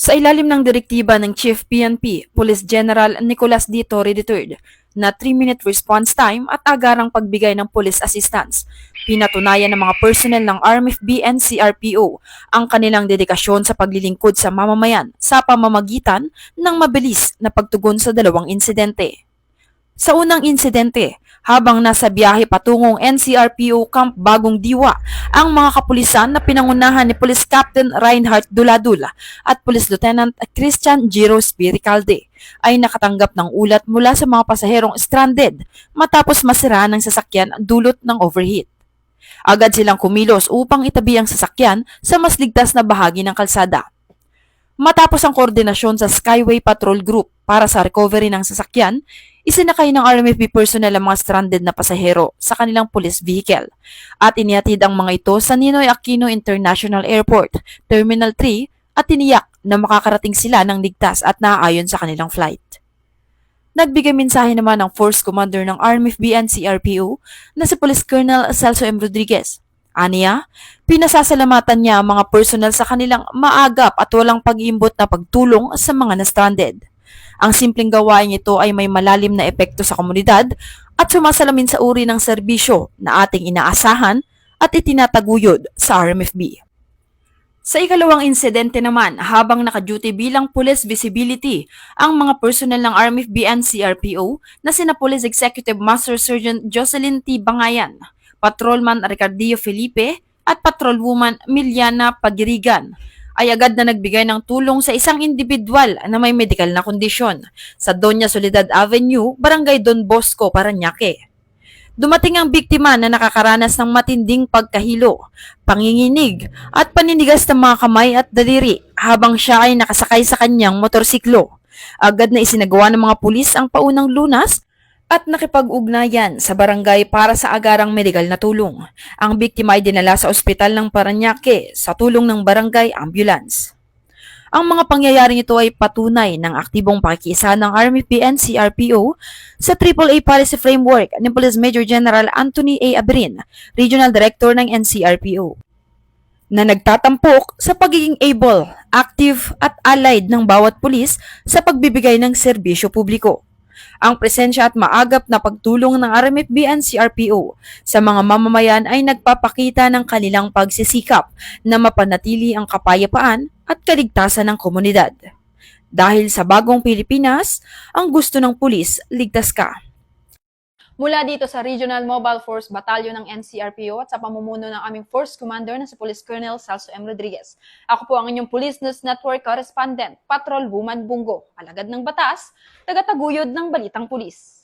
Sa ilalim ng direktiba ng Chief PNP, Police General Nicolas D. Torre III, na 3-minute response time at agarang pagbigay ng police assistance, pinatunayan ng mga personnel ng RMFB and CRPO ang kanilang dedikasyon sa paglilingkod sa mamamayan sa pamamagitan ng mabilis na pagtugon sa dalawang insidente. Sa unang insidente, habang nasa biyahe patungong NCRPO Camp Bagong Diwa, ang mga kapulisan na pinangunahan ni Police Captain Reinhardt Duladula at Police Lieutenant Christian Giros Spiricalde ay nakatanggap ng ulat mula sa mga pasaherong stranded matapos masira ng sasakyan dulot ng overheat. Agad silang kumilos upang itabi ang sasakyan sa mas ligtas na bahagi ng kalsada. Matapos ang koordinasyon sa Skyway Patrol Group para sa recovery ng sasakyan, isinakay ng RMFB personnel ang mga stranded na pasahero sa kanilang police vehicle at inihatid ang mga ito sa Ninoy Aquino International Airport, Terminal 3 at tiniyak na makakarating sila ng ligtas at naaayon sa kanilang flight. Nagbigay mensahe naman ang Force Commander ng RMFB and CRPO na si Police Colonel Celso M. Rodriguez. Aniya, pinasasalamatan niya ang mga personnel sa kanilang maagap at walang pag-iimbot na pagtulong sa mga na-stranded. Ang simpleng gawain ito ay may malalim na epekto sa komunidad at sumasalamin sa uri ng serbisyo na ating inaasahan at itinataguyod sa RMFB. Sa ikalawang insidente naman, habang naka-duty bilang police visibility, ang mga personnel ng RMFB and CRPO na sina Police Executive Master Sergeant Jocelyn T. Bangayan, Patrolman Ricardio Felipe at Patrolwoman Miliana Pagirigan ay agad na nagbigay ng tulong sa isang individual na may medical na kondisyon sa Doña Soledad Avenue, Barangay Don Bosco, Parañaque. Dumating ang biktima na nakakaranas ng matinding pagkahilo, panginginig at paninigas ng mga kamay at daliri habang siya ay nakasakay sa kanyang motorsiklo. Agad na isinagawa ng mga pulis ang paunang lunas at nakipag-ugnayan sa barangay para sa agarang medikal na tulong. Ang biktima ay dinala sa ospital ng Parañaque sa tulong ng barangay ambulance. Ang mga pangyayaring ito ay patunay ng aktibong pakikiisa ng RMFB and CRPO sa AAA Policy Framework ni Police Major General Anthony A. Abrin, Regional Director ng NCRPO, na nagtatampok sa pagiging able, active at allied ng bawat pulis sa pagbibigay ng serbisyo publiko. Ang presensya at maagap na pagtulong ng RMFB and CRPO sa mga mamamayan ay nagpapakita ng kanilang pagsisikap na mapanatili ang kapayapaan at kaligtasan ng komunidad. Dahil sa bagong Pilipinas, ang gusto ng pulis, ligtas ka. Mula dito sa Regional Mobile Force Battalion ng NCRPO at sa pamumuno ng aming Force Commander na si Police Colonel Celso M. Rodriguez. Ako po ang inyong Police News Network Correspondent, Patrolwoman Bungo, alagad ng batas, tagataguyod ng balitang pulis.